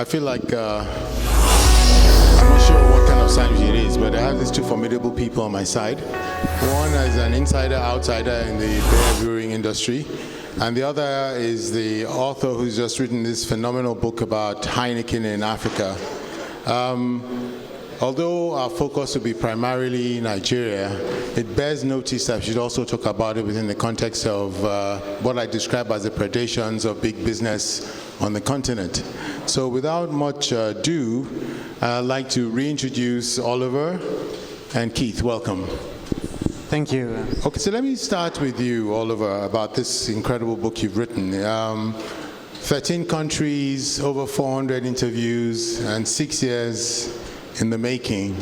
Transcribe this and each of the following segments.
I feel like I'm not sure what kind of sandwich it is, but I have these two formidable people on my side. One is an insider, outsider in the beer brewing industry, and the other is the author who's just written this phenomenal book about Heineken in Africa. Although our focus will be primarily Nigeria, it bears notice that we should also talk about it within the context of what I describe as the predations of big business on the continent. So without much ado, I'd like to reintroduce Oliver and Keith. Welcome. Thank you. Okay, so let me start with you, Oliver, about this incredible book you've written. 13 countries, over 400 interviews, and 6 years in the making.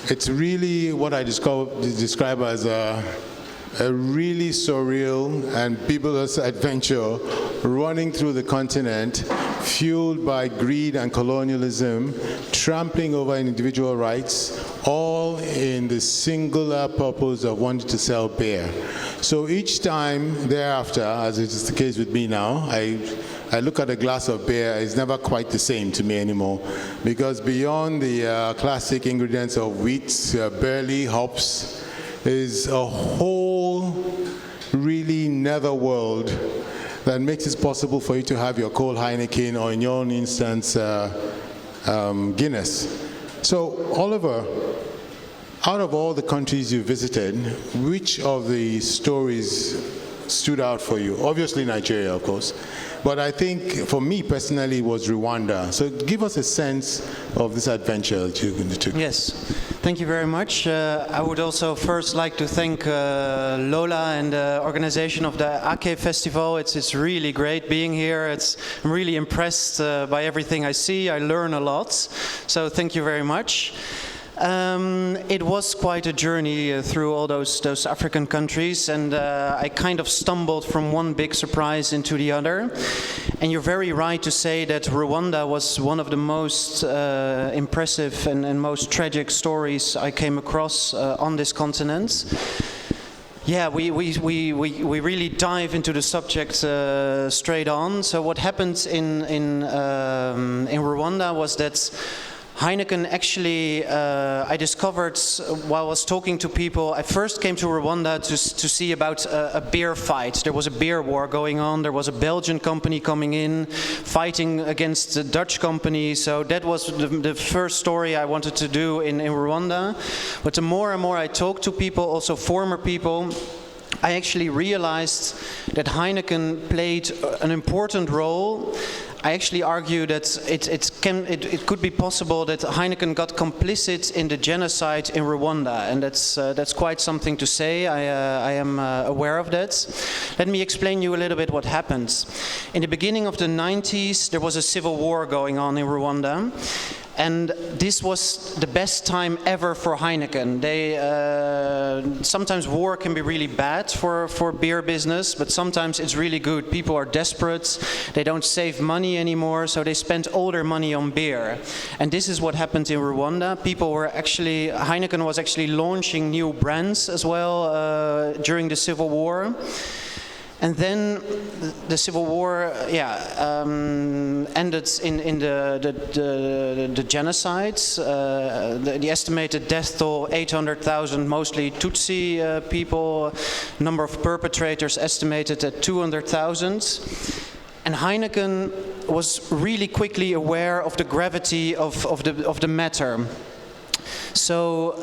It's really what I describe as a really surreal and bibulous adventure running through the continent, fueled by greed and colonialism, trampling over individual rights, all in the singular purpose of wanting to sell beer. So each time thereafter, as it is the case with me now, I look at a glass of beer, it's never quite the same to me anymore, because beyond the classic ingredients of wheat, barley, hops, is a whole really netherworld that makes it possible for you to have your cold Heineken, or in your own instance, Guinness. So, Oliver, out of all the countries you visited, which of the stories stood out for you? Obviously Nigeria, of course. But I think, for me personally, it was Rwanda. So give us a sense of this adventure that you took. Yes, thank you very much. I would also first like to thank Lola and the organization of the Ake Festival. It's really great being here. I'm really impressed by everything I see. I learn a lot. So thank you very much. It was quite a journey through all those African countries, and I kind of stumbled from one big surprise into the other. And you're very right to say that Rwanda was one of the most impressive and most tragic stories I came across on this continent. Yeah, we really dive into the subject straight on. So what happened in Rwanda was that Heineken actually, I discovered while I was talking to people, I first came to Rwanda to see about a beer fight. There was a beer war going on. There was a Belgian company coming in, fighting against a Dutch company. So that was the first story I wanted to do in Rwanda. But the more and more I talked to people, also former people, I actually realized that Heineken played an important role. I actually argue that it could be possible that Heineken got complicit in the genocide in Rwanda, and that's quite something to say. I am aware of that. Let me explain you a little bit what happened. In the beginning of the 90s, there was a civil war going on in Rwanda. And this was the best time ever for Heineken. Sometimes war can be really bad for beer business, but sometimes it's really good. People are desperate, they don't save money anymore, so they spend all their money on beer. And this is what happened in Rwanda. Heineken was actually launching new brands as well during the civil war. And then the civil war, ended in the genocides. The estimated death toll, 800,000, mostly Tutsi people. Number of perpetrators estimated at 200,000. And Heineken was really quickly aware of the gravity of the matter. So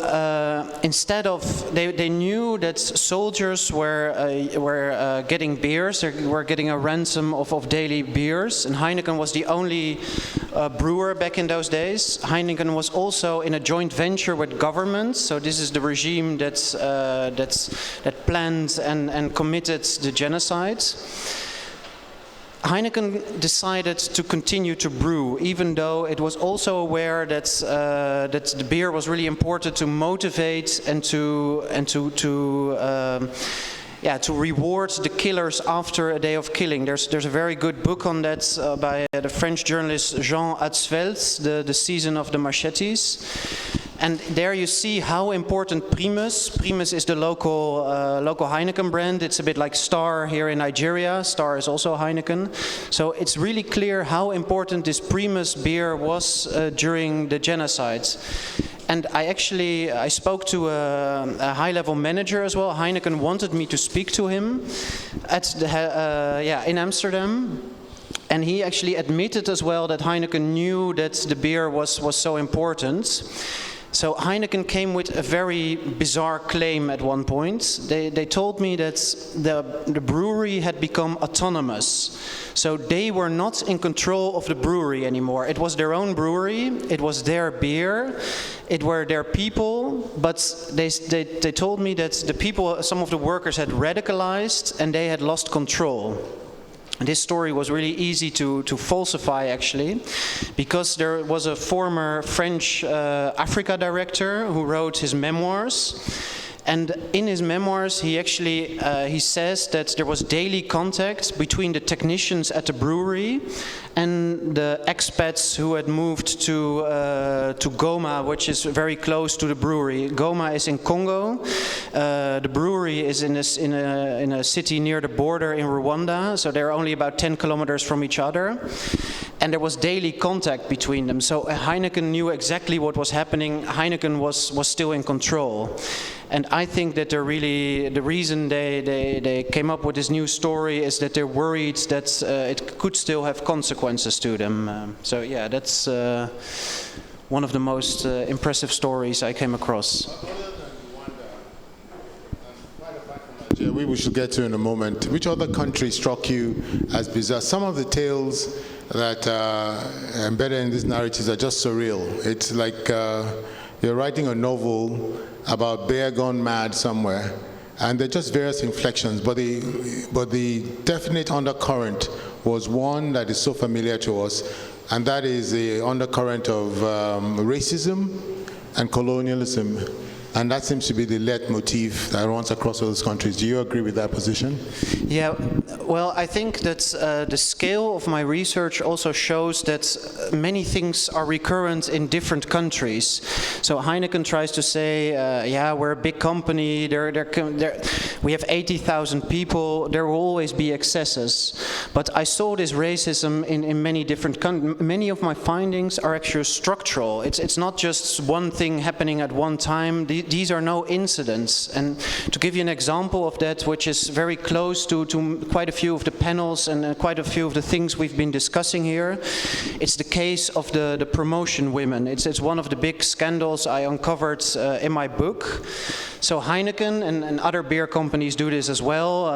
instead of, they knew that soldiers were getting beers, they were getting a ransom of daily beers, and Heineken was the only brewer back in those days. Heineken was also in a joint venture with government, so this is the regime that planned and committed the genocides. Heineken decided to continue to brew, even though it was also aware that the beer was really important to motivate and to reward the killers after a day of killing. There's a very good book on that by the French journalist Jean Hatzfeld, The Season of the Machetes. And there you see how important Primus is the local Heineken brand. It's a bit like Star here in Nigeria. Star is also Heineken. So it's really clear how important this Primus beer was during the genocides. And I spoke to a high-level manager as well. Heineken wanted me to speak to him in Amsterdam. And he actually admitted as well that Heineken knew that the beer was so important. So Heineken came with a very bizarre claim at one point. They told me that the brewery had become autonomous. So they were not in control of the brewery anymore. It was their own brewery, it was their beer, it were their people, but they told me that the people, some of the workers had radicalized and they had lost control. This story was really easy to falsify, actually, because there was a former French Africa director who wrote his memoirs. And in his memoirs, he actually he says that there was daily contact between the technicians at the brewery and the expats who had moved to Goma, which is very close to the brewery. Goma is in Congo. The brewery is in a city near the border in Rwanda, so they're only about 10 kilometers from each other. And there was daily contact between them. So Heineken knew exactly what was happening. Heineken was still in control. And I think that the reason they came up with this new story is that they're worried that it could still have consequences to them. So yeah, that's one of the most impressive stories I came across. We should get to in a moment. Which other country struck you as bizarre? Some of the tales that are embedded in these narratives are just surreal. It's like you're writing a novel about bear gone mad somewhere, and they're just various inflections, but the definite undercurrent was one that is so familiar to us, and that is the undercurrent of racism and colonialism. And that seems to be the leitmotif that runs across all those countries. Do you agree with that position? Yeah, well, I think that the scale of my research also shows that many things are recurrent in different countries. So Heineken tries to say, yeah, we're a big company, we have 80,000 people, there will always be excesses. But I saw this racism in many different countries. Many of my findings are actually structural. It's not just one thing happening at one time. These are no incidents. And to give you an example of that, which is very close to quite a few of the panels and quite a few of the things we've been discussing here, it's the case of the promotion women. It's one of the big scandals I uncovered in my book. So Heineken and other beer companies do this as well.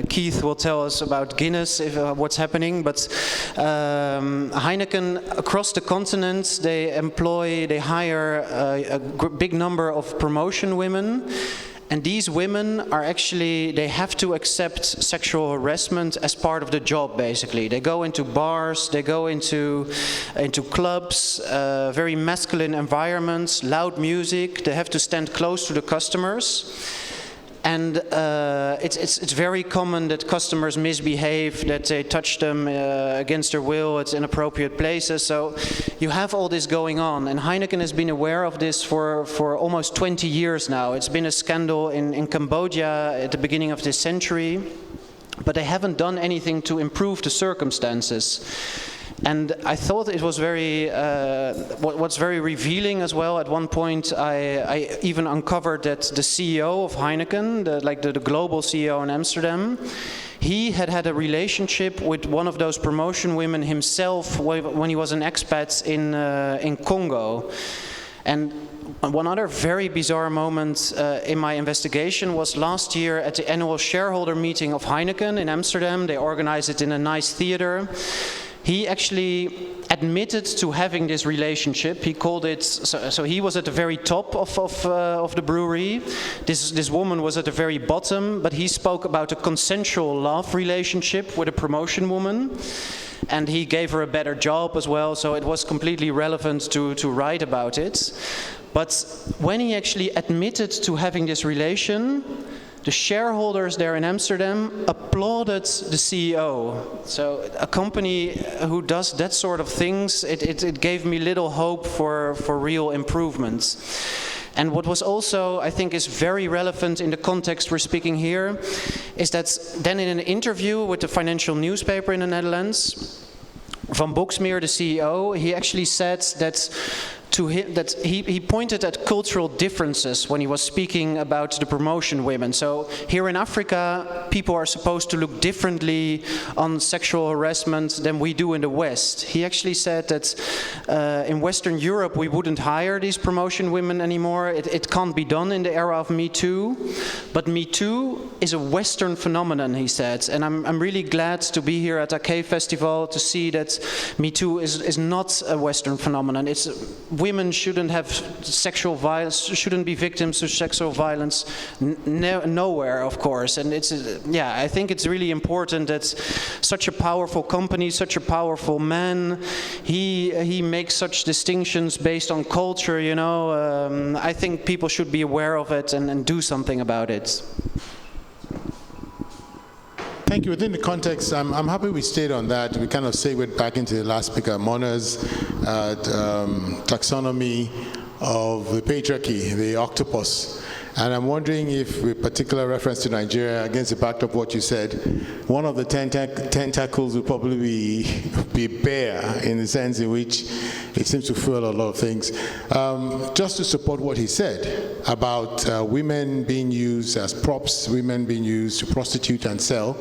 Keith will tell us about Guinness, what's happening. But Heineken, across the continent, they hire a big number of promotion women. And these women are actually, they have to accept sexual harassment as part of the job, basically. They go into bars, they go into clubs, very masculine environments, loud music. They have to stand close to the customers. And it's very common that customers misbehave, that they touch them against their will, it's inappropriate places. So you have all this going on. And Heineken has been aware of this for almost 20 years now. It's been a scandal in Cambodia at the beginning of this century. But they haven't done anything to improve the circumstances. And I thought it was what's very revealing as well. At one point, I even uncovered that the CEO of Heineken, the global CEO in Amsterdam, he had a relationship with one of those promotion women himself when he was an expat in Congo. And one other very bizarre moment in my investigation was last year at the annual shareholder meeting of Heineken in Amsterdam. They organized it in a nice theater. He actually admitted to having this relationship. He called it, so he was at the very top of the brewery. This woman was at the very bottom, but he spoke about a consensual love relationship with a promotion woman. And he gave her a better job as well, so it was completely relevant to write about it. But when he actually admitted to having this relation, the shareholders there in Amsterdam applauded the CEO. So a company who does that sort of things, it gave me little hope for real improvements. And what was also, I think, is very relevant in the context we're speaking here, is that then in an interview with the financial newspaper in the Netherlands, Van Boxmeer, the CEO, he actually said that to him, that he pointed at cultural differences when he was speaking about the promotion women. So here in Africa, people are supposed to look differently on sexual harassment than we do in the West. He actually said that in Western Europe, we wouldn't hire these promotion women anymore. It can't be done in the era of Me Too. But Me Too is a Western phenomenon, he said. And I'm really glad to be here at AK Festival to see that Me Too is not a Western phenomenon. It's women shouldn't have sexual violence, shouldn't be victims of sexual violence nowhere, of course. And it's, yeah, I think it's really important that such a powerful company, such a powerful man, he makes such distinctions based on culture, you know. I think people should be aware of it and do something about it. Thank you. Within the context, I'm happy we stayed on that. We kind of segued back into the last speaker, Mona's taxonomy of the patriarchy, the octopus. And I'm wondering if, with particular reference to Nigeria, against the backdrop of what you said, one of the tentacles would probably be bear, in the sense in which it seems to fill a lot of things. Just to support what he said about women being used as props, women being used to prostitute and sell,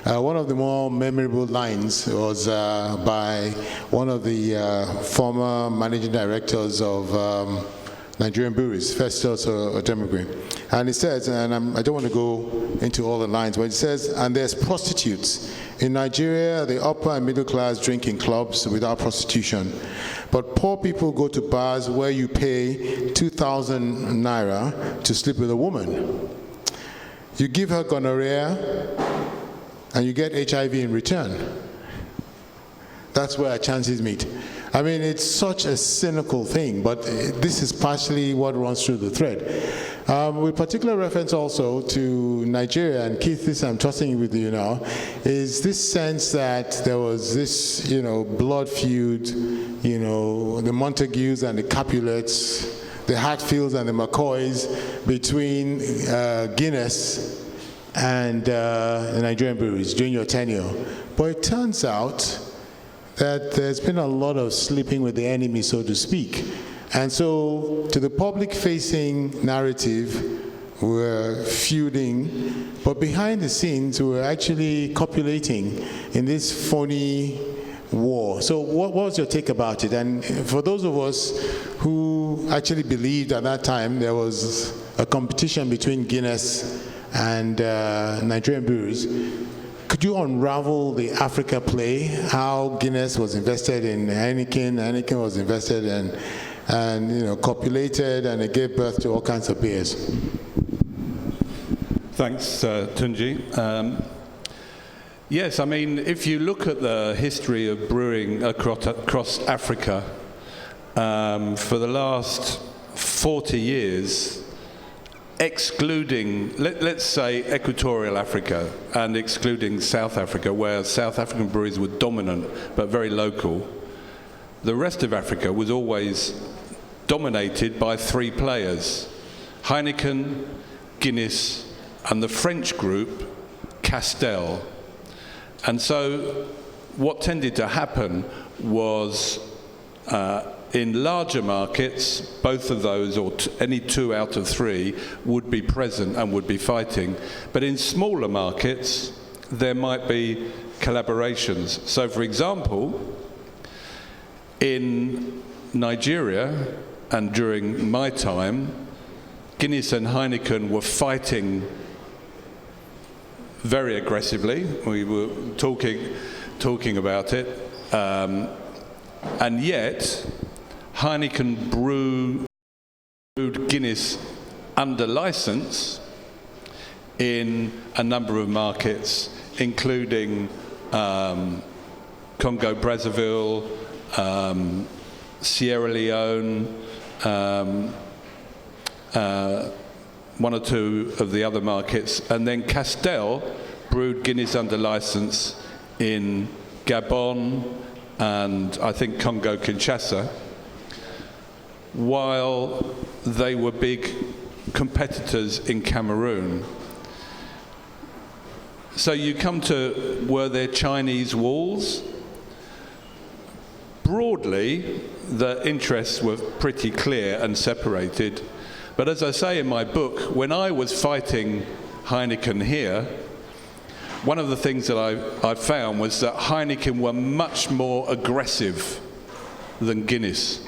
one of the more memorable lines was by one of the former managing directors of Nigerian breweries, Festus or Demogray. And he says, and I don't want to go into all the lines, but he says, and there's prostitutes. In Nigeria, the upper and middle class drink in clubs without prostitution. But poor people go to bars where you pay 2,000 naira to sleep with a woman. You give her gonorrhea, and you get HIV in return. That's where our chances meet. I mean, it's such a cynical thing, but this is partially what runs through the thread. With particular reference also to Nigeria, and Keith, this I'm trusting with you now, is this sense that there was this, blood feud, the Montagues and the Capulets, the Hatfields and the McCoys between Guinness and the Nigerian breweries during your tenure. But it turns out that there's been a lot of sleeping with the enemy, so to speak. And so, to the public-facing narrative, we're feuding, but behind the scenes, we're actually copulating in this phony war. So what was your take about it? And for those of us who actually believed at that time there was a competition between Guinness and Nigerian breweries, could you unravel the Africa play, how Guinness was invested in Heineken, Heineken was invested in, and copulated, and it gave birth to all kinds of beers? Thanks, Tunji. Yes, I mean, if you look at the history of brewing across Africa, for the last 40 years, excluding, let's say, Equatorial Africa and excluding South Africa, where South African breweries were dominant but very local, the rest of Africa was always dominated by three players: Heineken, Guinness, and the French group, Castel. And so what tended to happen was in larger markets, both of those, or any two out of three, would be present and would be fighting. But in smaller markets, there might be collaborations. So, for example, in Nigeria, and during my time, Guinness and Heineken were fighting very aggressively. We were talking about it. And yet, Heineken brewed Guinness under license in a number of markets, including Congo, Brazzaville, Sierra Leone, one or two of the other markets, and then Castel brewed Guinness under license in Gabon and I think Congo-Kinshasa, while they were big competitors in Cameroon. So you come to, were there Chinese walls? Broadly, the interests were pretty clear and separated. But as I say in my book, when I was fighting Heineken here, one of the things that I found was that Heineken were much more aggressive than Guinness.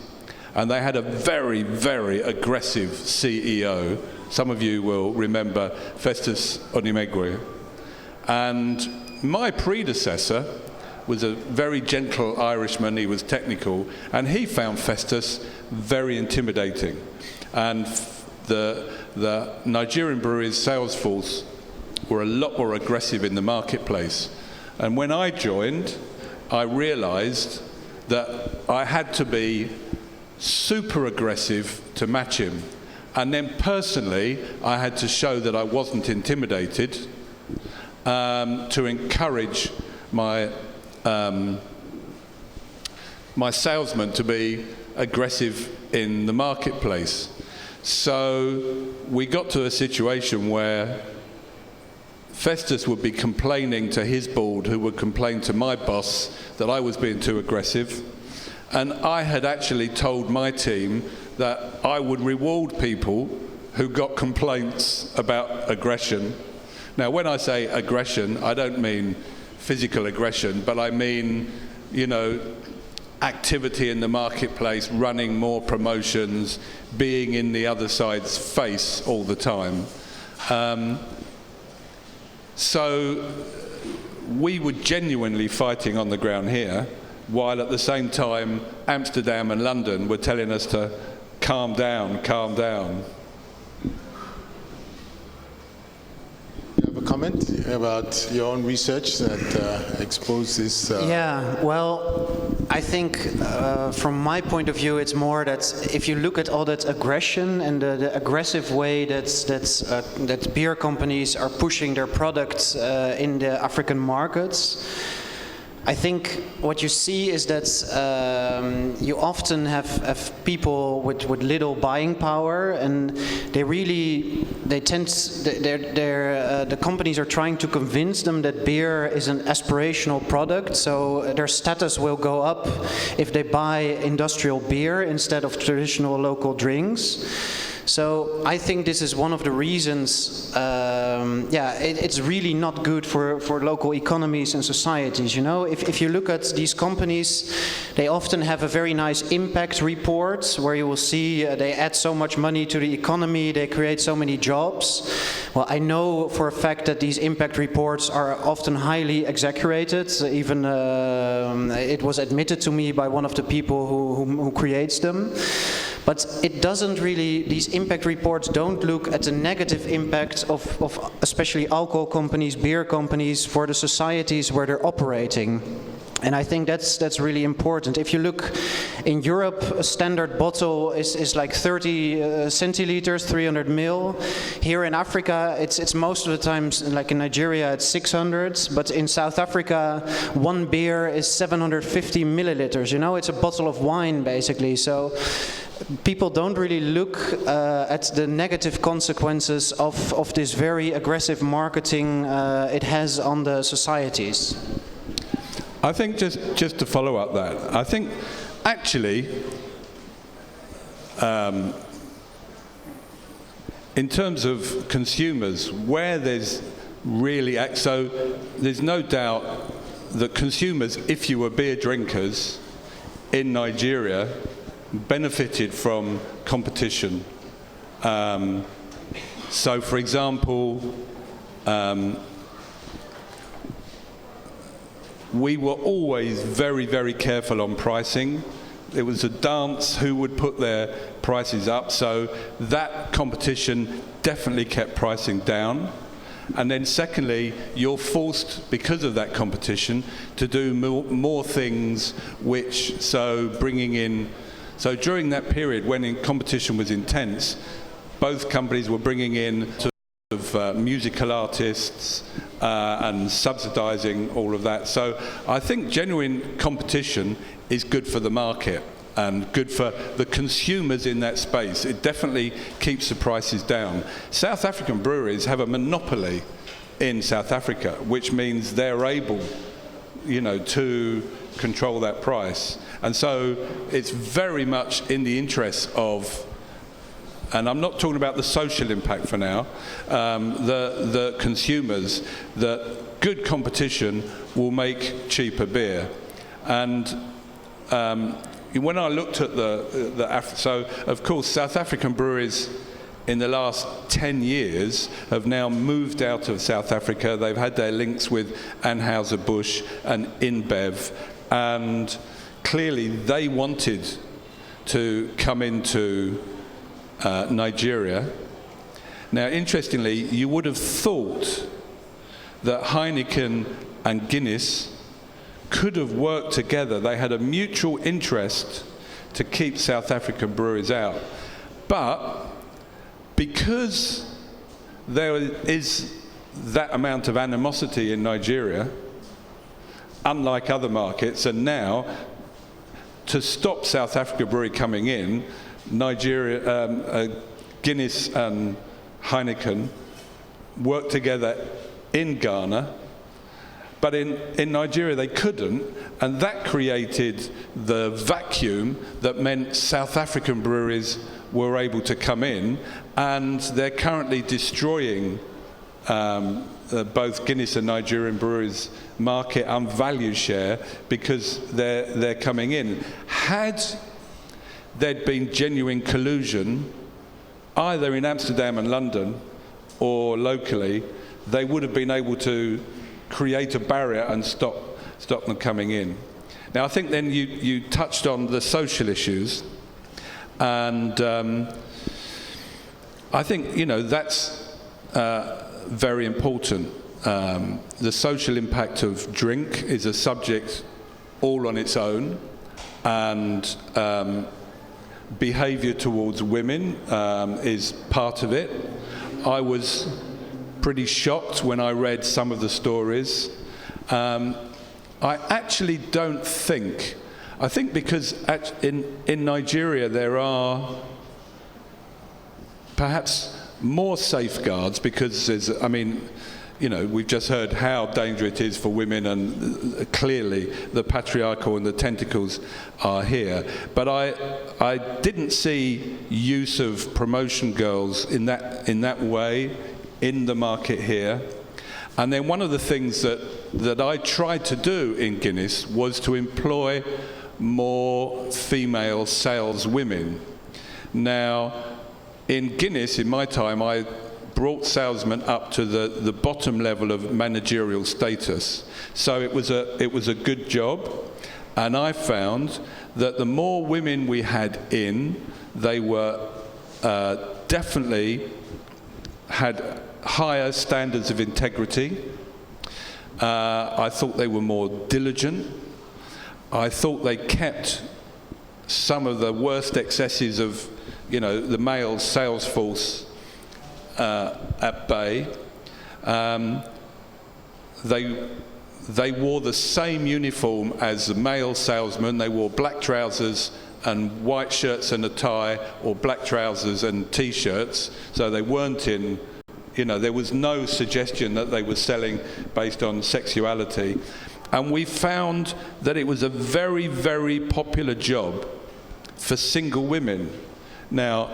And they had a very, very aggressive CEO. Some of you will remember Festus Onimegwe. And my predecessor was a very gentle Irishman. He was technical, and he found Festus very intimidating. And the Nigerian breweries' sales force were a lot more aggressive in the marketplace. And when I joined, I realized that I had to be super aggressive to match him. And then personally, I had to show that I wasn't intimidated, to encourage my my salesmen to be aggressive in the marketplace. So we got to a situation where Festus would be complaining to his board, who would complain to my boss that I was being too aggressive. And I had actually told my team that I would reward people who got complaints about aggression. Now, when I say aggression, I don't mean physical aggression, but I mean, you know, activity in the marketplace, running more promotions, being in the other side's face all the time. So we were genuinely fighting on the ground here, while at the same time Amsterdam and London were telling us to calm down, calm down. You have a comment about your own research that exposed this? Yeah, well, I think from my point of view, it's more that if you look at all that aggression and the aggressive way that beer companies are pushing their products in the African markets, I think what you see is that you often have people with little buying power, and the companies are trying to convince them that beer is an aspirational product, so their status will go up if they buy industrial beer instead of traditional local drinks. So I think this is one of the reasons, it's really not good for local economies and societies. You know, if you look at these companies, they often have a very nice impact report where you will see they add so much money to the economy, they create so many jobs. Well, I know for a fact that these impact reports are often highly exaggerated. Even it was admitted to me by one of the people who creates them. But it doesn't really, these impact reports don't look at the negative impact of especially alcohol companies, beer companies, for the societies where they're operating. And I think that's really important. If you look in Europe, a standard bottle is like 30 centiliters, 300 mil. Here in Africa, it's most of the time, like in Nigeria, it's 600. But in South Africa, one beer is 750 milliliters. You know, it's a bottle of wine, basically. So people don't really look at the negative consequences of this very aggressive marketing it has on the societies. I think just to follow up that, I think actually in terms of consumers, where there's really, so there's no doubt that consumers, if you were beer drinkers in Nigeria, benefited from competition. So for example, we were always very, very careful on pricing. It was a dance who would put their prices up, so that competition definitely kept pricing down. And then secondly, you're forced, because of that competition, to do more things which, so during that period when competition was intense, both companies were bringing in sort of musical artists and subsidizing all of that. So I think genuine competition is good for the market and good for the consumers in that space. It definitely keeps the prices down. South African breweries have a monopoly in South Africa, which means they're able, to control that price. And so it's very much in the interest of, and I'm not talking about the social impact for now, the consumers, that good competition will make cheaper beer. And when I looked at so of course South African breweries in the last 10 years have now moved out of South Africa. They've had their links with Anheuser-Busch and InBev, and clearly they wanted to come into Nigeria. Now, interestingly, you would have thought that Heineken and Guinness could have worked together. They had a mutual interest to keep South African breweries out. But because there is that amount of animosity in Nigeria, unlike other markets, and now to stop South Africa brewery coming in, Guinness and Heineken worked together in Ghana, but in Nigeria they couldn't, and that created the vacuum that meant South African breweries were able to come in, and they're currently destroying both Guinness and Nigerian breweries' market and value share because they're coming in. Had there'd been genuine collusion, either in Amsterdam and London or locally, they would have been able to create a barrier and stop them coming in. Now, I think then you touched on the social issues, and I think that's very important. The social impact of drink is a subject all on its own, and behaviour towards women is part of it. I was pretty shocked when I read some of the stories. I actually don't think, I think because in Nigeria there are perhaps more safeguards because there's, we've just heard how dangerous it is for women, and clearly the patriarchal and the tentacles are here. But I didn't see use of promotion girls in that way in the market here. And then one of the things that I tried to do in Guinness was to employ more female sales women. Now, in Guinness, in my time, I brought salesmen up to the bottom level of managerial status. So it was a good job, and I found that the more women we had in, they were definitely had higher standards of integrity. I thought they were more diligent. I thought they kept some of the worst excesses of the male sales force at bay. They wore the same uniform as the male salesman. They wore black trousers and white shirts and a tie, or black trousers and t-shirts. So they weren't in, there was no suggestion that they were selling based on sexuality. And we found that it was a very, very popular job for single women. Now,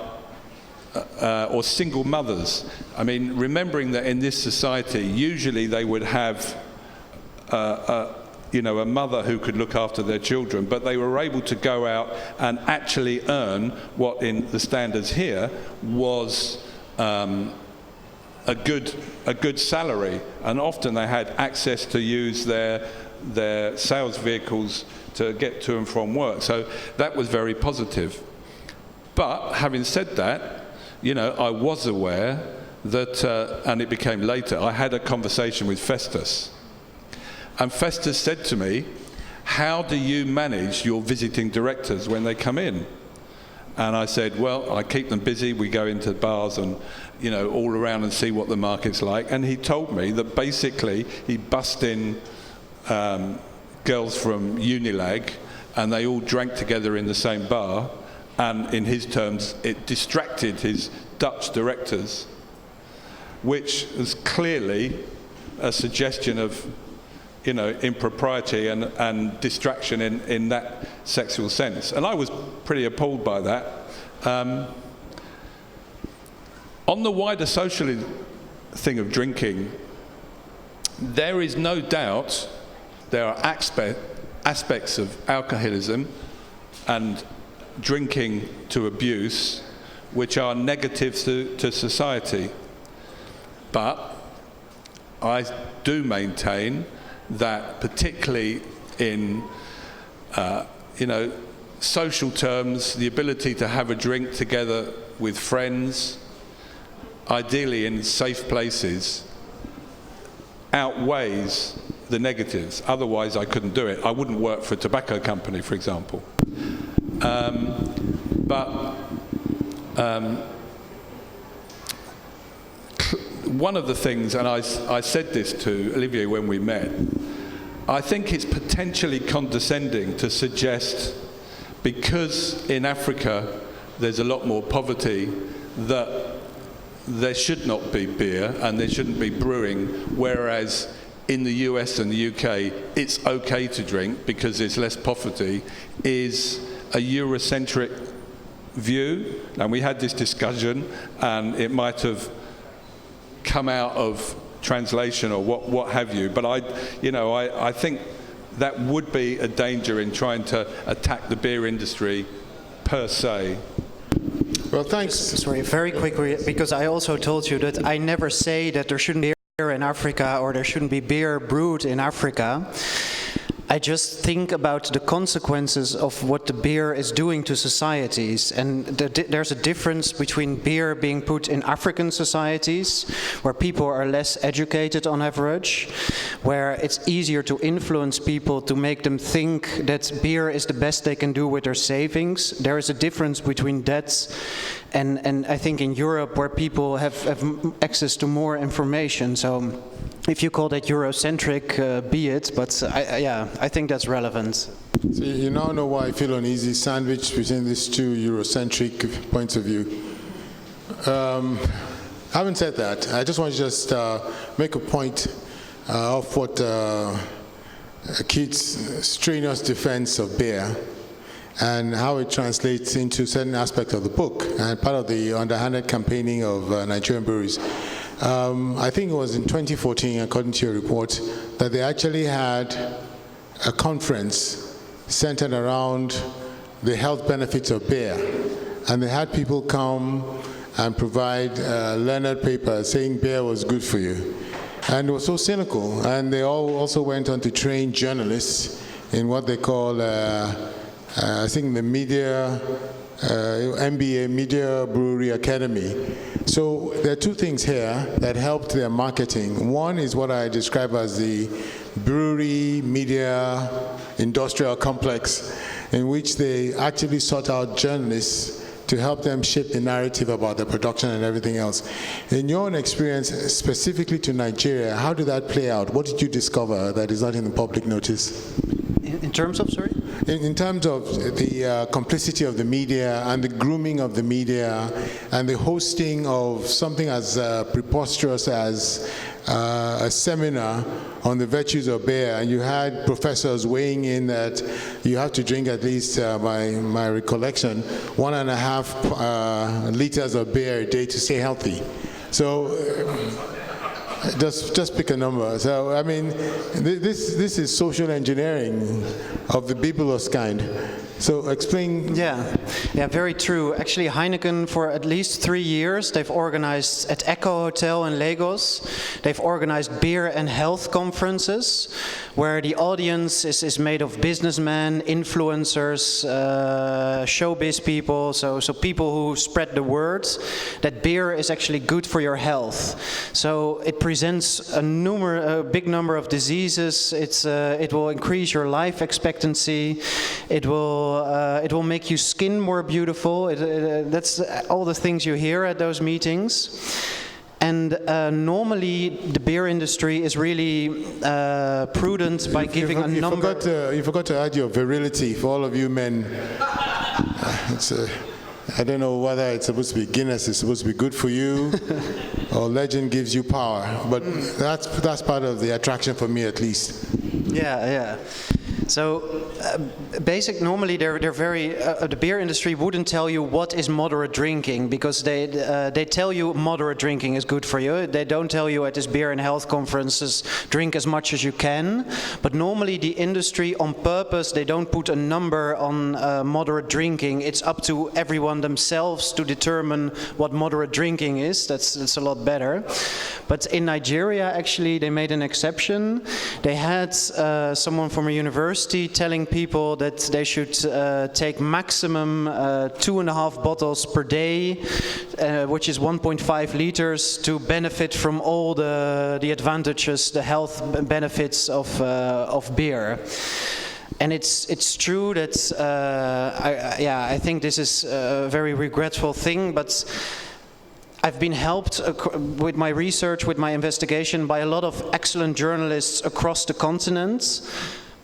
or single mothers. Remembering that in this society, usually they would have a mother who could look after their children, but they were able to go out and actually earn what in the standards here was a good salary, and often they had access to use their sales vehicles to get to and from work. So that was very positive. But having said that, I was aware that, and it became later, I had a conversation with Festus. And Festus said to me, how do you manage your visiting directors when they come in? And I said, well, I keep them busy. We go into bars and, all around and see what the market's like. And he told me that basically he bussed in girls from Unilag, and they all drank together in the same bar. And in his terms, it distracted his Dutch directors, which was clearly a suggestion of, impropriety and distraction in that sexual sense. And I was pretty appalled by that. On the wider social thing of drinking, there is no doubt there are aspects of alcoholism and drinking to abuse which are negative to society. But I do maintain that particularly in social terms, the ability to have a drink together with friends, ideally in safe places, outweighs the negatives. Otherwise I couldn't do it. I wouldn't work for a tobacco company, for example. One of the things, and I said this to Olivier when we met, I think it's potentially condescending to suggest, because in Africa there's a lot more poverty, that there should not be beer and there shouldn't be brewing, whereas in the US and the UK it's okay to drink because there's less poverty, is a Eurocentric view. And we had this discussion, and it might have come out of translation or what have you, but I think that would be a danger in trying to attack the beer industry per se. Well, thanks. Sorry, very quickly, because I also told you that I never say that there shouldn't be beer in Africa or there shouldn't be beer brewed in Africa. I just think about the consequences of what the beer is doing to societies. And there's a difference between beer being put in African societies, where people are less educated on average, where it's easier to influence people to make them think that beer is the best they can do with their savings. There is a difference between that and I think in Europe, where people have access to more information. So if you call that Eurocentric, be it, but I think that's relevant. So you now know why I feel uneasy sandwiched between these two Eurocentric points of view. Having said that, I just want to make a point of what Keith's strenuous defense of beer and how it translates into certain aspects of the book and part of the underhanded campaigning of Nigerian breweries. I think it was in 2014, according to your report, that they actually had a conference centered around the health benefits of beer. And they had people come and provide learned papers saying beer was good for you. And it was so cynical. And they all also went on to train journalists in what they call, I think, the media, MBA, Media Brewery Academy. So there are two things here that helped their marketing. One is what I describe as the brewery media industrial complex, in which they actually sought out journalists to help them shape the narrative about the production and everything else. In your own experience, specifically to Nigeria, how did that play out? What did you discover that is not in the public notice? In terms of, sorry? In terms of the complicity of the media and the grooming of the media and the hosting of something as preposterous as a seminar on the virtues of beer, and you had professors weighing in that you have to drink at least, by my recollection, 1.5 liters of beer a day to stay healthy. So just pick a number. So I mean, this is social engineering of the bibulous kind. So explain. Yeah, very true. Actually, Heineken, for at least 3 years, they've organized at Echo Hotel in Lagos, they've organized beer and health conferences, where the audience is made of businessmen, influencers, showbiz people, so people who spread the word that beer is actually good for your health. So it presents a big number of diseases. It will increase your life expectancy. It will make your skin more beautiful. That's all the things you hear at those meetings. And normally the beer industry is really prudent by giving a number. You forgot to add your virility for all of you men. I don't know whether it's supposed to be Guinness is supposed to be good for you, or Legend gives you power. But that's part of the attraction for me, at least. Yeah. So, normally they're very. The beer industry wouldn't tell you what is moderate drinking, because they tell you moderate drinking is good for you. They don't tell you at this beer and health conferences drink as much as you can. But normally the industry, on purpose, they don't put a number on moderate drinking. It's up to everyone themselves to determine what moderate drinking is. That's a lot better. But in Nigeria, actually, they made an exception. They had someone from a university telling people that they should take maximum 2.5 bottles per day, which is 1.5 liters, to benefit from all the advantages, the health benefits of beer. And it's true that I think this is a very regretful thing, but I've been helped with my research, with my investigation, by a lot of excellent journalists across the continent.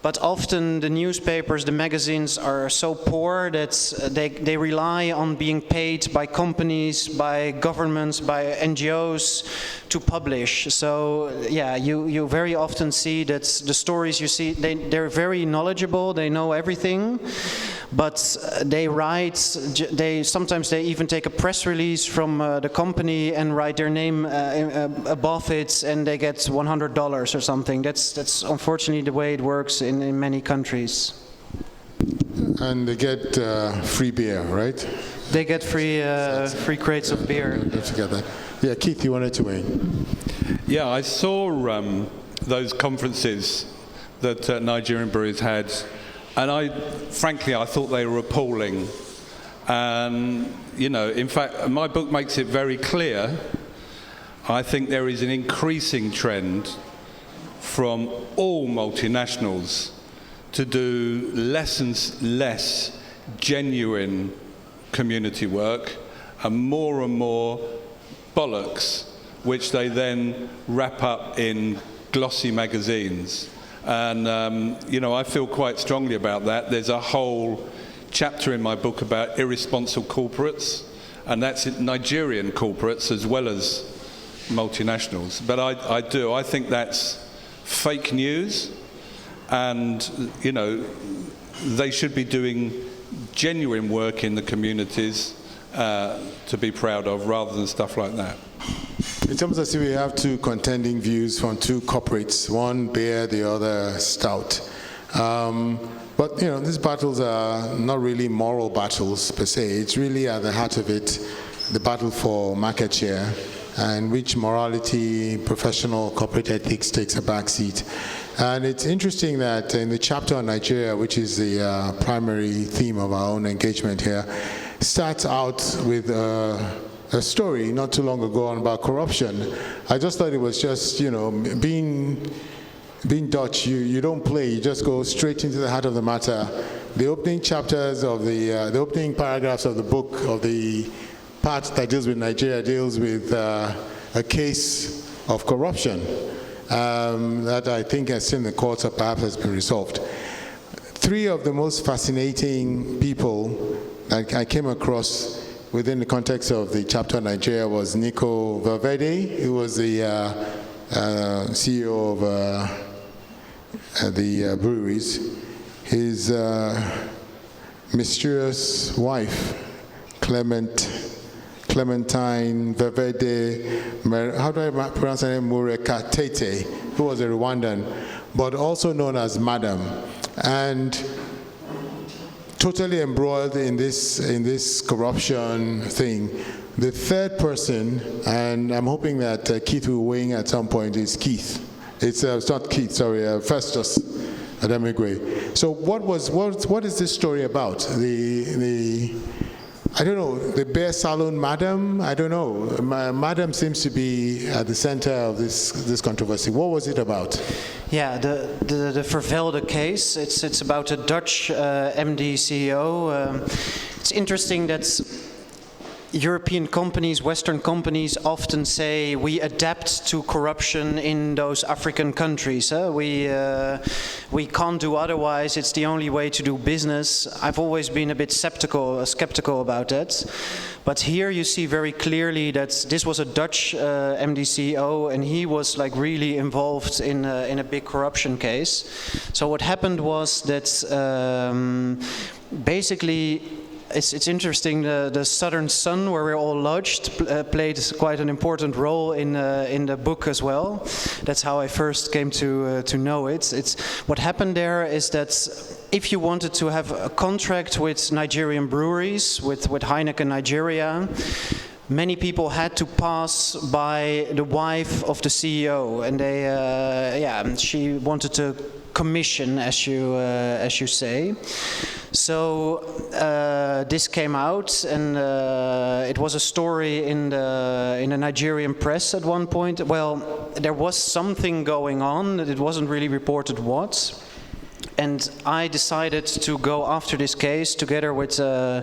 But often the newspapers, the magazines are so poor that they rely on being paid by companies, by governments, by NGOs to publish. So yeah, you very often see that the stories you see, they're very knowledgeable, they know everything, but sometimes they even take a press release from the company and write their name above it, and they get $100 or something. That's unfortunately the way it works in many countries. And they get free beer, right? They get free crates of beer. Don't forget that. Yeah, Keith, you wanted to weigh in. Yeah, I saw those conferences that Nigerian breweries had, and I thought they were appalling. And, in fact, my book makes it very clear. I think there is an increasing trend from all multinationals to do less and less genuine community work and more bollocks, which they then wrap up in glossy magazines. And, I feel quite strongly about that. There's a whole chapter in my book about irresponsible corporates, and that's Nigerian corporates as well as multinationals. But I think that's fake news, and, they should be doing genuine work in the communities to be proud of, rather than stuff like that. It's almost as if we have two contending views from two corporates, one beer, the other stout. But these battles are not really moral battles per se. It's really at the heart of it, the battle for market share, and which morality, professional corporate ethics takes a backseat. And it's interesting that in the chapter on Nigeria, which is the primary theme of our own engagement here, starts out with a story not too long ago about corruption. I just thought it was just, being Dutch, you don't play, you just go straight into the heart of the matter. The opening chapters of the opening paragraphs of the book, of the part that deals with Nigeria, deals with a case of corruption that I think has seen the courts or perhaps has been resolved. Three of the most fascinating people I came across within the context of the chapter on Nigeria was Nico Valverde, who was the CEO of the breweries. His mysterious wife, Clementine Valverde, how do I pronounce her name? Murekatete, who was a Rwandan, but also known as Madam, and totally embroiled in this corruption thing. The third person, and I'm hoping that Keith will weigh in at some point, is Keith. It's not Keith, sorry, Festus Ademegwe. So what is this story about? I don't know, the bear saloon madam? I don't know. Madam seems to be at the center of this controversy. What was it about? Yeah, the Vervelde case. It's about a Dutch MD CEO. It's interesting that European companies, Western companies, often say we adapt to corruption in those African countries. We can't do otherwise. It's the only way to do business. I've always been a bit skeptical about that. But here you see very clearly that this was a Dutch MD CEO, and he was like really involved in a big corruption case. So what happened was that basically. It's interesting. The Southern Sun, where we're all lodged, played quite an important role in the book as well. That's how I first came to know it. What happened there is that if you wanted to have a contract with Nigerian breweries, with Heineken Nigeria, many people had to pass by the wife of the CEO, and she wanted to commission, as you say. So this came out, and it was a story in the Nigerian press at one point. Well, there was something going on. It wasn't really reported what. And I decided to go after this case together with a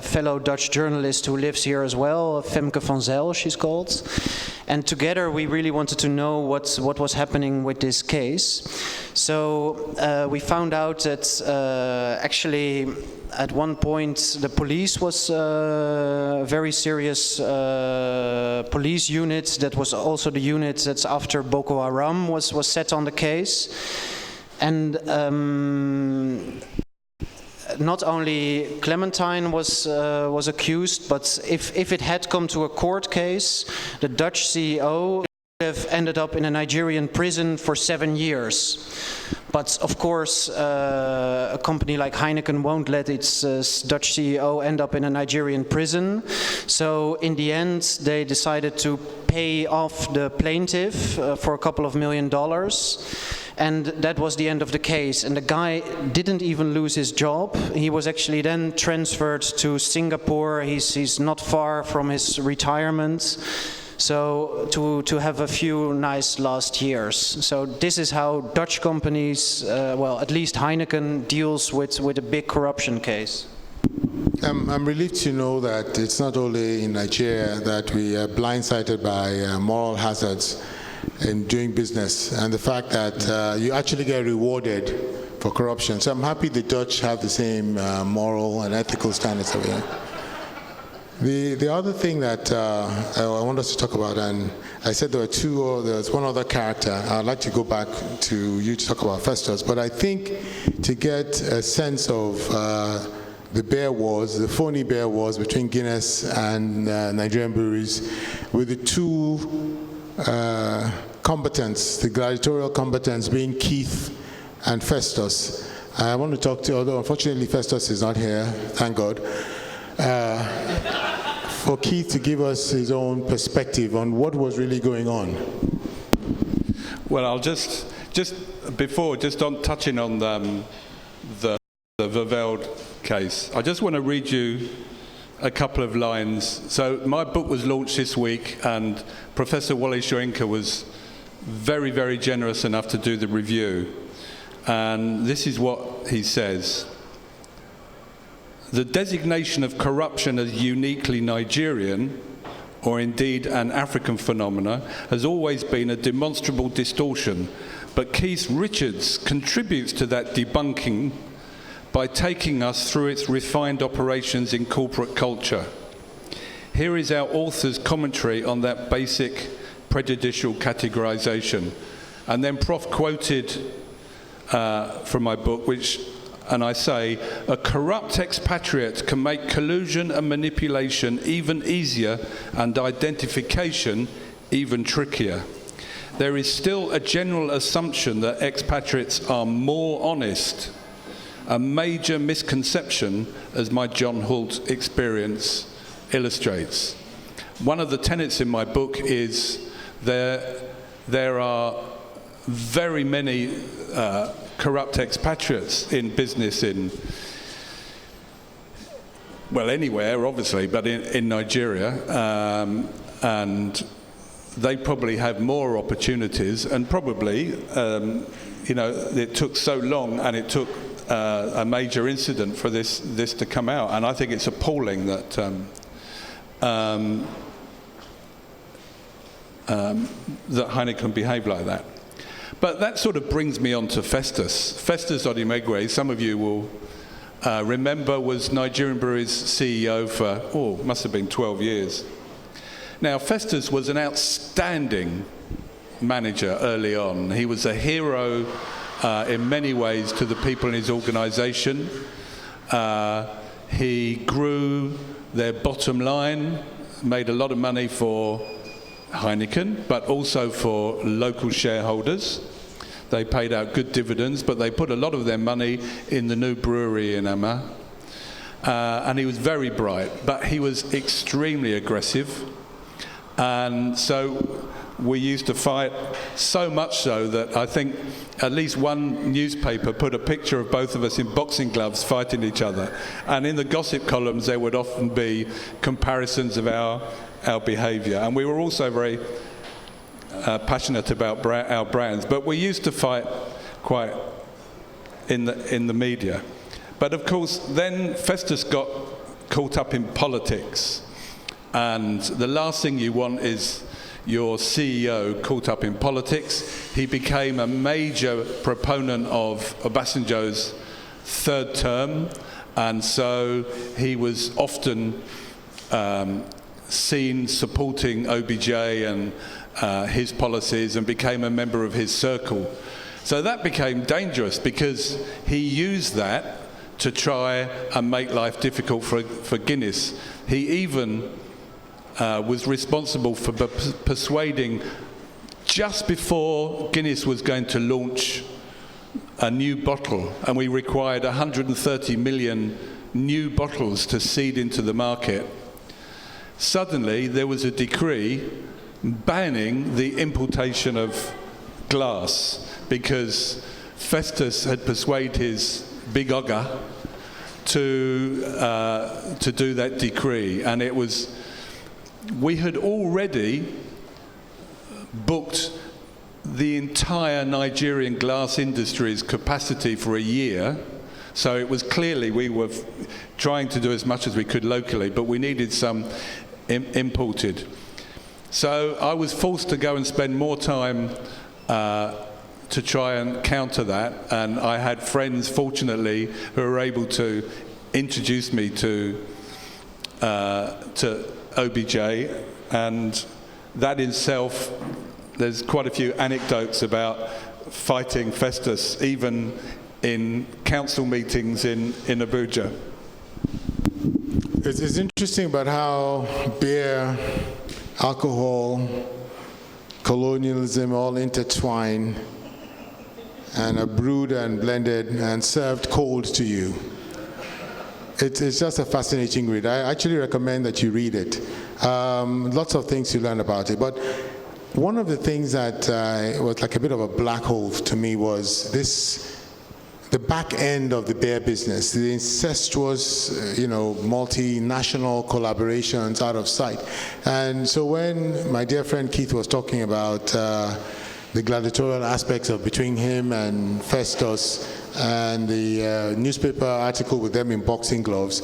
fellow Dutch journalist who lives here as well, Femke van Zyl, she's called. And together we really wanted to know what was happening with this case. So we found out that actually at one point the police was a very serious police unit. That was also the unit that's after Boko Haram was set on the case. And not only Clementine was accused, but if it had come to a court case, the Dutch CEO would have ended up in a Nigerian prison for 7 years. But of course, a company like Heineken won't let its Dutch CEO end up in a Nigerian prison. So in the end, they decided to pay off the plaintiff for a couple of $1 million. And that was the end of the case. And the guy didn't even lose his job. He was actually then transferred to Singapore. He's not far from his retirement. So to have a few nice last years. So this is how Dutch companies, well, at least Heineken, deals with a big corruption case. I'm relieved to know that it's not only in Nigeria that we are blindsided by moral hazards in doing business, and the fact that you actually get rewarded for corruption. So I'm happy the Dutch have the same moral and ethical standards over here. The other thing that I want us to talk about, and I said there was one other character. I'd like to go back to you to talk about Festus, but I think to get a sense of the beer wars, the phony beer wars between Guinness and Nigerian breweries, with the two combatants, the gladiatorial combatants being Keith and Festus. I want to talk to, although unfortunately Festus is not here, thank God, for Keith to give us his own perspective on what was really going on. Well, I'll just touching on the Vervelde case, I just want to read you a couple of lines. So my book was launched this week, and Professor Wole Soyinka was very, very generous enough to do the review. And this is what he says. The designation of corruption as uniquely Nigerian, or indeed an African phenomena, has always been a demonstrable distortion. But Keith Richards contributes to that debunking by taking us through its refined operations in corporate culture. Here is our author's commentary on that basic prejudicial categorization. And then Prof quoted from my book, and I say, a corrupt expatriate can make collusion and manipulation even easier and identification even trickier. There is still a general assumption that expatriates are more honest, a major misconception, as my John Holt experience illustrates. One of the tenets in my book is there are very many corrupt expatriates in business anywhere, obviously, but in Nigeria, and they probably have more opportunities, and probably, it took so long, and it took a major incident for this to come out, and I think it's appalling that that Heineken behave like that. But that sort of brings me on to Festus. Festus Odimegwe, some of you will remember, was Nigerian Brewery's CEO for, must have been 12 years. Now, Festus was an outstanding manager early on. He was a hero in many ways to the people in his organisation. He grew their bottom line, made a lot of money for Heineken, but also for local shareholders. They paid out good dividends, but they put a lot of their money in the new brewery in Amma. And he was very bright, but he was extremely aggressive. And so we used to fight, so much so that I think at least one newspaper put a picture of both of us in boxing gloves fighting each other. And in the gossip columns there would often be comparisons of our behaviour. And we were also very passionate about our brands, but we used to fight quite in the media. But of course then Festus got caught up in politics, and the last thing you want is your CEO caught up in politics. He became a major proponent of Obasanjo's third term, and so he was often seen supporting OBJ and his policies, and became a member of his circle. So that became dangerous because he used that to try and make life difficult for Guinness. He even was responsible for persuading, just before Guinness was going to launch a new bottle, and we required 130 million new bottles to seed into the market. Suddenly there was a decree banning the importation of glass because Festus had persuaded his big Oga to do that decree, and we had already booked the entire Nigerian glass industry's capacity for a year. So it was clearly we were trying to do as much as we could locally, but we needed some imported. So I was forced to go and spend more time to try and counter that, and I had friends, fortunately, who were able to introduce me to OBJ, and that in itself, there's quite a few anecdotes about fighting Festus, even in council meetings in Abuja. It's interesting about how beer, alcohol, colonialism all intertwine and are brewed and blended and served cold to you. It's just a fascinating read. I actually recommend that you read it. Lots of things you learn about it, but one of the things that was like a bit of a black hole to me was the back end of the beer business, the incestuous, multinational collaborations out of sight. And so when my dear friend Keith was talking about the gladiatorial aspects of between him and Festus and the newspaper article with them in boxing gloves,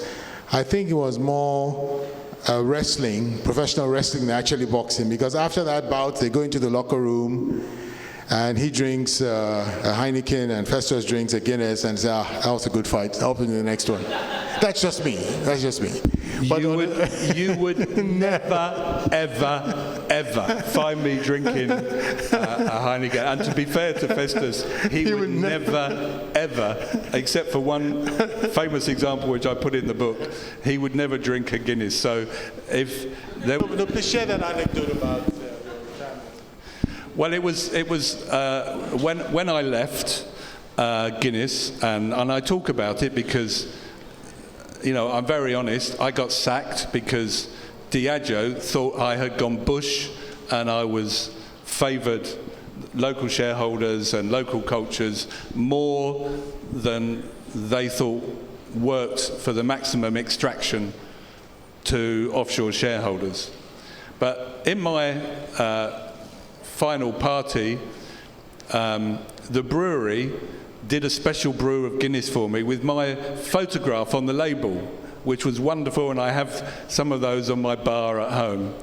I think it was more wrestling, professional wrestling than actually boxing, because after that bout they go into the locker room and he drinks a Heineken and Festus drinks a Guinness and says, that was a good fight, I'll open the next one. That's just me. But you would never, ever find me drinking a Heineken. And to be fair to Festus, he would never, ever, except for one famous example which I put in the book, he would never drink a Guinness. So if there... No, please share that anecdote about... Well, it was when I left Guinness, and I talk about it because, I'm very honest, I got sacked because Diageo thought I had gone bush and I was favoured local shareholders and local cultures more than they thought worked for the maximum extraction to offshore shareholders. But in my final party, the brewery did a special brew of Guinness for me with my photograph on the label, which was wonderful, and I have some of those on my bar at home.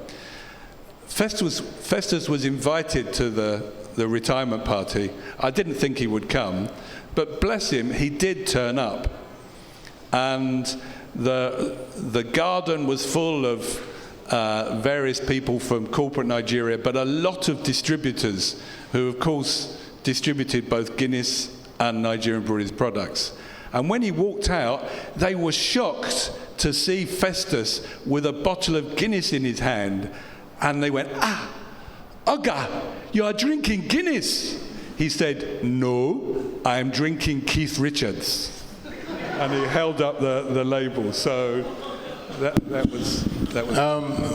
Festus was invited to the retirement party. I didn't think he would come, but bless him, he did turn up. And the garden was full of various people from corporate Nigeria, but a lot of distributors who, of course, distributed both Guinness and Nigerian breweries products. And when he walked out, they were shocked to see Festus with a bottle of Guinness in his hand. And they went, "Ah, Oga, you are drinking Guinness." He said, "No, I am drinking Keith Richards." And he held up the label. So that was.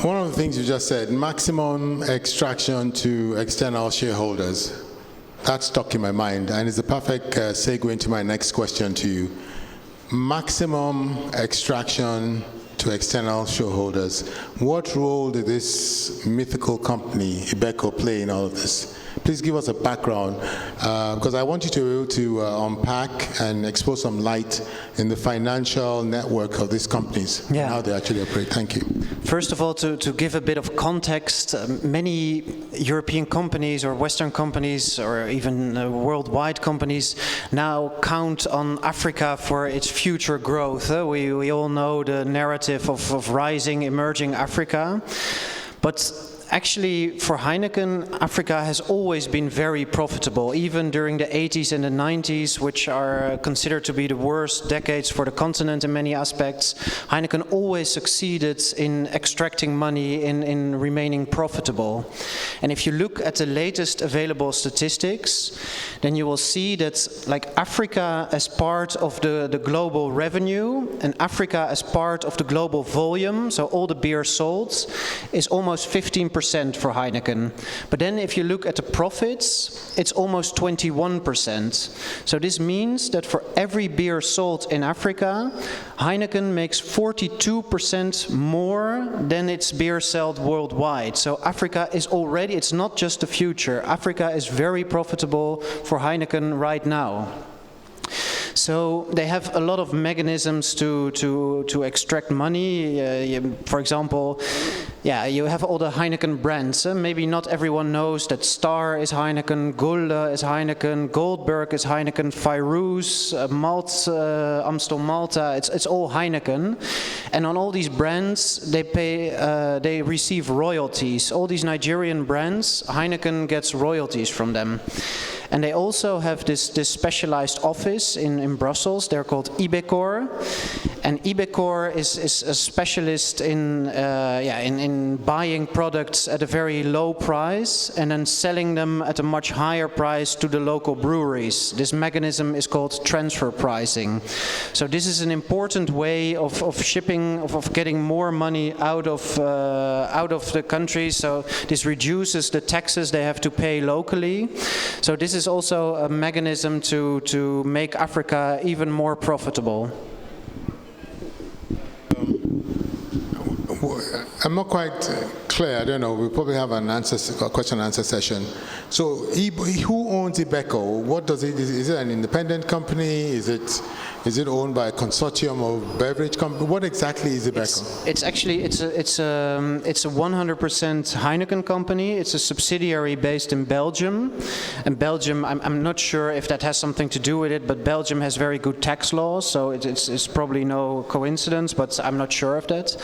One of the things you just said, maximum extraction to external shareholders. That stuck in my mind, and it's a perfect segue into my next question to you. Maximum extraction to external shareholders. What role did this mythical company, Ibeco, play in all of this? Please give us a background, because I want you to be able to unpack and expose some light in the financial network of these companies, and how they actually operate. Thank you. First of all, to give a bit of context, many European companies or Western companies or even worldwide companies now count on Africa for its future growth. We all know the narrative of rising, emerging Africa. But actually, for Heineken, Africa has always been very profitable, even during the 80s and the 90s, which are considered to be the worst decades for the continent in many aspects. Heineken always succeeded in extracting money, in remaining profitable. And if you look at the latest available statistics, then you will see that Africa as part of the global revenue and Africa as part of the global volume, so all the beer sold, is almost 15% for Heineken. But then if you look at the profits, it's almost 21%. So this means that for every beer sold in Africa, Heineken makes 42% more than its beer sold worldwide. So Africa is already, it's not just the future. Africa is very profitable for Heineken right now. So they have a lot of mechanisms to extract money. For example, you have all the Heineken brands. Maybe not everyone knows that Star is Heineken, Gulda is Heineken, Goldberg is Heineken, Fairouz, Amstel Malta. It's all Heineken. And on all these brands, they receive royalties. All these Nigerian brands, Heineken gets royalties from them. And they also have this specialized office in Brussels. They're called Ibecor. And Ibecor is a specialist in buying products at a very low price and then selling them at a much higher price to the local breweries. This mechanism is called transfer pricing. So this is an important way of shipping, of getting more money out of the country. So this reduces the taxes they have to pay locally. So this is also a mechanism to make Africa even more profitable. I'm not quite clear. I don't know. We'll probably have a question and answer session. So, who owns Ibeco? What does it? Is it an independent company? Is it owned by a consortium of beverage companies? What exactly is Ibeco? It's actually it's a 100% Heineken company. It's a subsidiary based in Belgium. And Belgium, I'm not sure if that has something to do with it, but Belgium has very good tax laws, so it's probably no coincidence, but I'm not sure of that.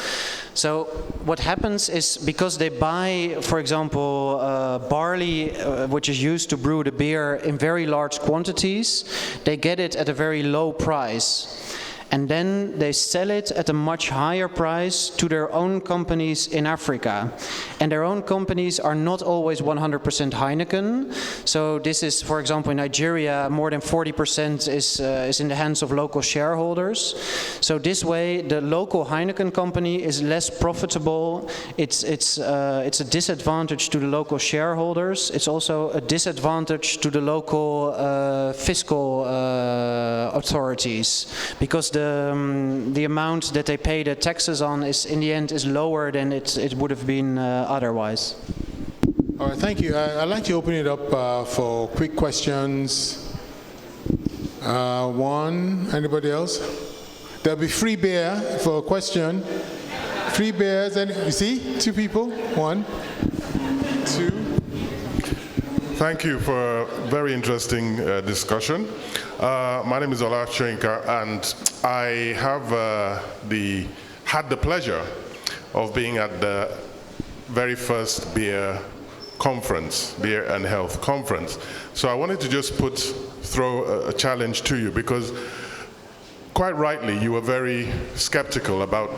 So what happens is, because they buy, for example, barley, which is used to brew the beer in very large quantities, they get it at a very low price. and then they sell it at a much higher price to their own companies in Africa. And their own companies are not always 100% Heineken. So this is, for example, in Nigeria, more than 40% is in the hands of local shareholders. So this way, the local Heineken company is less profitable. It's a disadvantage to the local shareholders. It's also a disadvantage to the local fiscal authorities, because the amount that they pay the taxes on is, in the end, is lower than it would have been otherwise. All right, thank you. I'd like to open it up for quick questions. One, anybody else? There'll be free beer for a question. Free beers, and you see, 2 people. 1, 2. Thank you for a very interesting discussion. My name is Ola Shoyinka, and I have had the pleasure of being at the very first beer conference, Beer and Health Conference. So I wanted to just throw a challenge to you, because quite rightly you were very skeptical about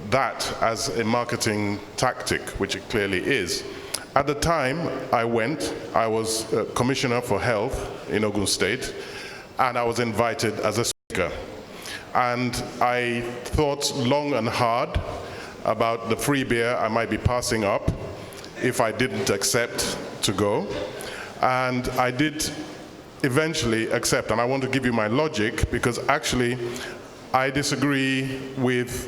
that as a marketing tactic, which it clearly is. At the time I went, I was Commissioner for Health in Ogun State, and I was invited as a speaker. And I thought long and hard about the free beer I might be passing up if I didn't accept to go. And I did eventually accept, and I want to give you my logic, because actually I disagree with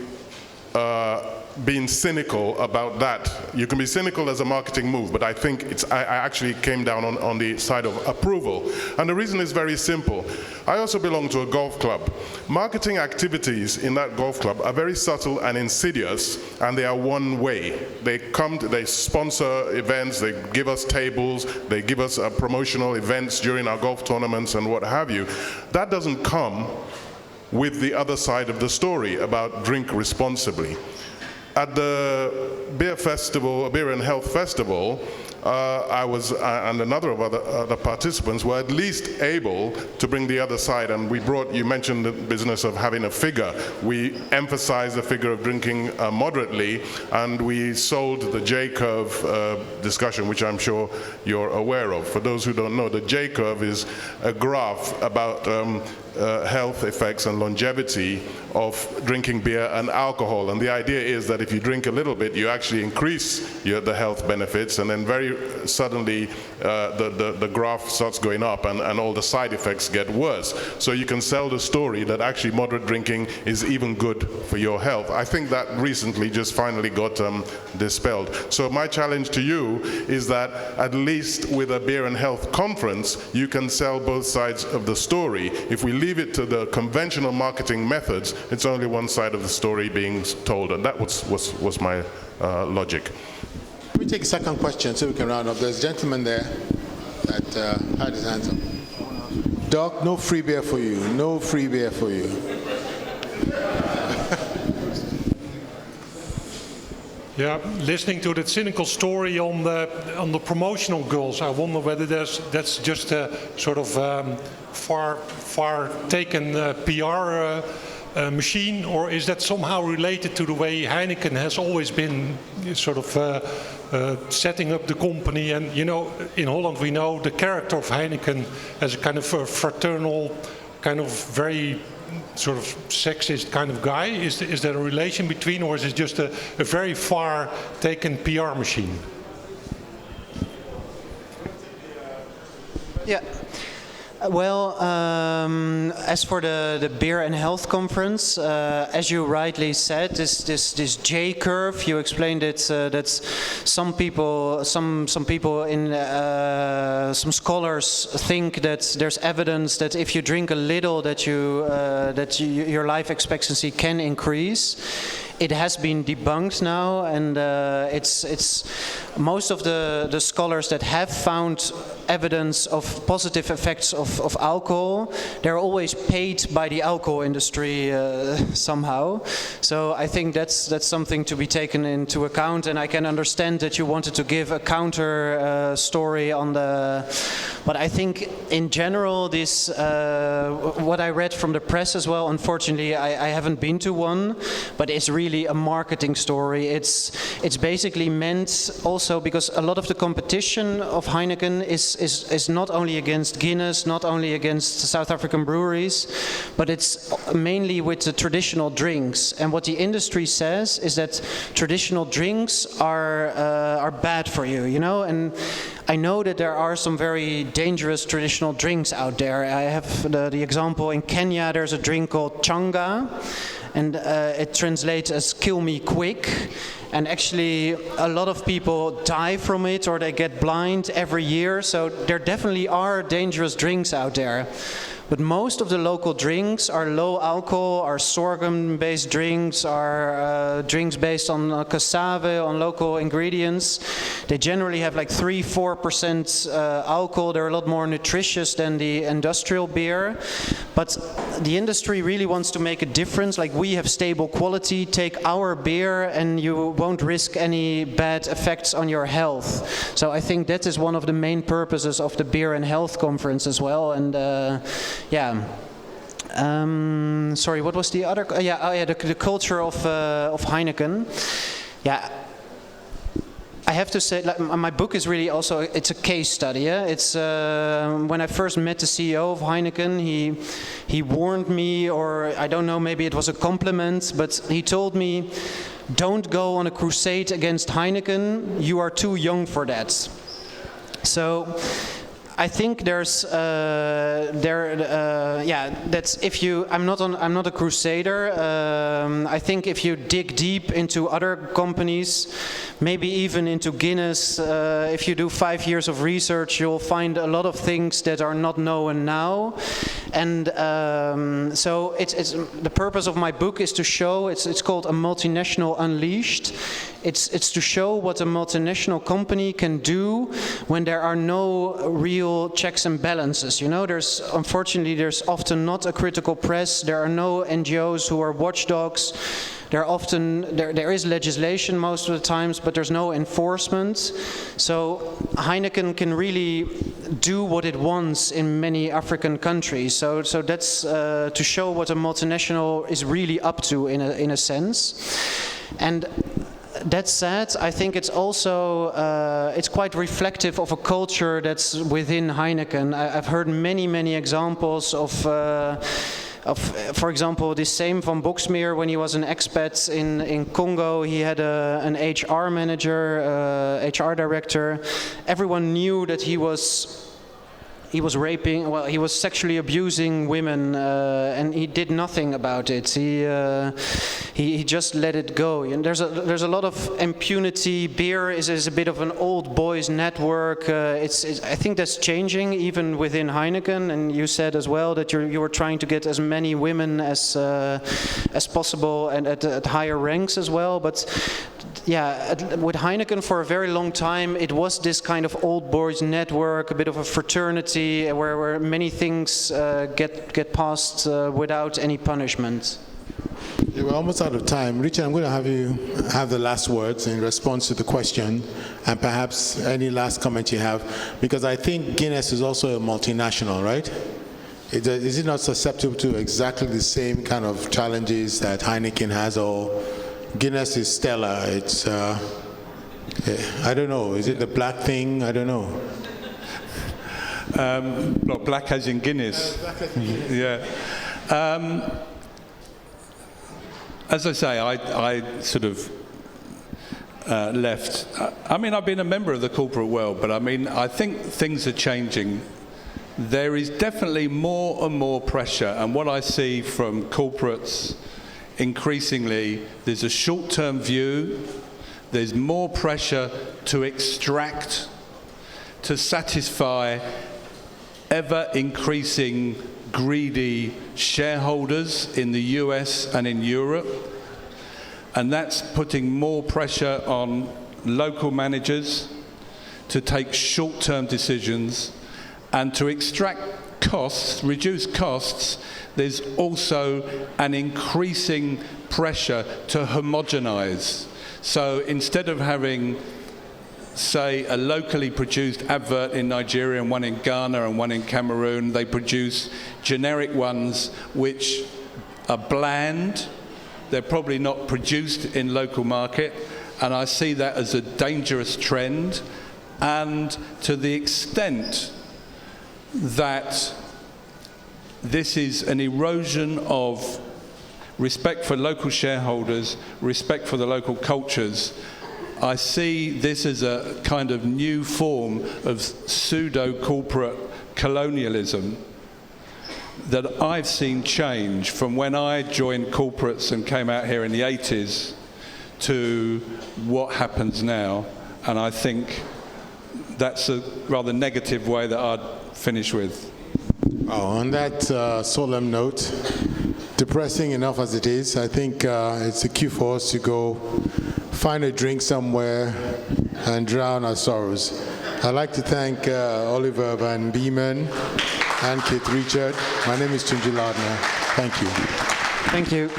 being cynical about that. You can be cynical as a marketing move, but I think I actually came down on the side of approval. And the reason is very simple. I also belong to a golf club. Marketing activities in that golf club are very subtle and insidious, and they are one way. They sponsor events, they give us tables, they give us promotional events during our golf tournaments and what have you. That doesn't come with the other side of the story about drink responsibly. At the beer festival, Beer and Health Festival, I was, and another of other participants were at least able to bring the other side, and you mentioned the business of having a figure. We emphasized the figure of drinking moderately, and we sold the J-curve discussion, which I'm sure you're aware of. For those who don't know, the J-curve is a graph about health effects and longevity of drinking beer and alcohol. And the idea is that if you drink a little bit, you actually increase the health benefits, and then very suddenly the graph starts going up, and all the side effects get worse. So you can sell the story that actually moderate drinking is even good for your health. I think that recently just finally got dispelled. So my challenge to you is that at least with a Beer and Health conference, you can sell both sides of the story. If we leave it to the conventional marketing methods, it's only one side of the story being told, and that was my logic. We take a second question so we can round up. There's a gentleman there that had his hands up. Doc, no free beer for you. No free beer for you. Yeah, listening to that cynical story on the promotional goals, I wonder whether that's just a sort of far taken PR machine, or is that somehow related to the way Heineken has always been sort of setting up the company? And you know, in Holland we know the character of Heineken as a kind of a fraternal, kind of very sort of sexist kind of guy. Is there a relation between, or is it just a very far taken PR machine? Yeah. Well, as for the Beer and Health Conference, as you rightly said, this J curve, you explained it. That some people in some scholars think that there's evidence that if you drink a little, that your life expectancy can increase. It has been debunked now, and it's most of the scholars that have found evidence of positive effects of alcohol, they're always paid by the alcohol industry somehow. So I think that's something to be taken into account, and I can understand that you wanted to give a counter story on the... But I think in general, this what I read from the press as well, unfortunately I haven't been to one, but it's really a marketing story. It's basically meant also because a lot of the competition of Heineken is not only against Guinness, not only against South African breweries, but it's mainly with the traditional drinks. And what the industry says is that traditional drinks are bad for you, you know. And I know that there are some very dangerous traditional drinks out there. I have the example in Kenya. There's a drink called changa, and it translates as "kill me quick." And actually, a lot of people die from it, or they get blind every year. So there definitely are dangerous drinks out there. But most of the local drinks are low alcohol, are sorghum-based drinks, are drinks based on cassave, on local ingredients. They generally have like 3-4% alcohol. They're a lot more nutritious than the industrial beer. But the industry really wants to make a difference. Like, we have stable quality. Take our beer and you won't risk any bad effects on your health. So I think that is one of the main purposes of the Beer and Health Conference as well. And yeah. Sorry, what was the other? The culture of Heineken. Yeah. I have to say, like, my book is really also, it's a case study. Yeah? It's when I first met the CEO of Heineken, he warned me, or I don't know, maybe it was a compliment, but he told me, don't go on a crusade against Heineken, you are too young for that. So I think there's that's if you I'm not a crusader. I think if you dig deep into other companies, maybe even into Guinness, if you do 5 years of research, you'll find a lot of things that are not known now. And so it's the purpose of my book is to show, it's called A Multinational Unleashed. It's to show what a multinational company can do when there are no real checks and balances. You know, unfortunately there's often not a critical press. There are no NGOs who are watchdogs. There is legislation most of the times, but there's no enforcement. So Heineken can really do what it wants in many African countries. So that's to show what a multinational is really up to in a sense. And that said, I think it's also it's quite reflective of a culture that's within Heineken. I've heard many examples of, for example, this same Van Boxmeer, when he was an expat in Congo, he had an HR manager, HR director. Everyone knew that he was raping, well, he was sexually abusing women, and he did nothing about it. He just let it go. And there's a lot of impunity. Beer is a bit of an old boys network. I think that's changing even within Heineken. And you said as well that you were trying to get as many women as possible and at higher ranks as well. But yeah, with Heineken for a very long time, it was this kind of old boys network, a bit of a fraternity where many things get passed without any punishment. Yeah, we're almost out of time. Richard, I'm going to have you have the last words in response to the question, and perhaps any last comment you have, because I think Guinness is also a multinational, right? Is it not susceptible to exactly the same kind of challenges that Heineken has, or Guinness is stellar? It's, I don't know, is it the black thing? I don't know. Black as in Guinness. Yeah. As I say, I sort of left. I mean, I've been a member of the corporate world, but I mean, I think things are changing. There is definitely more and more pressure, and what I see from corporates, increasingly, there's a short-term view. There's more pressure to extract, to satisfy ever-increasing greedy shareholders in the US and in Europe, and that's putting more pressure on local managers to take short-term decisions and to extract costs, reduce costs. There's also an increasing pressure to homogenize. So instead of having, say, a locally produced advert in Nigeria and one in Ghana and one in Cameroon, they produce generic ones which are bland. They're probably not produced in local market, and I see that as a dangerous trend. And to the extent that this is an erosion of respect for local shareholders, respect for the local cultures, I see this as a kind of new form of pseudo-corporate colonialism that I've seen change from when I joined corporates and came out here in the 80s to what happens now. And I think that's a rather negative way that I'd finish with. On that solemn note, depressing enough as it is, I think it's a cue for us to go find a drink somewhere and drown our sorrows. I'd like to thank Oliver Van Beeman and Keith Richard. My name is Tunji Lardner. Thank you. Thank you.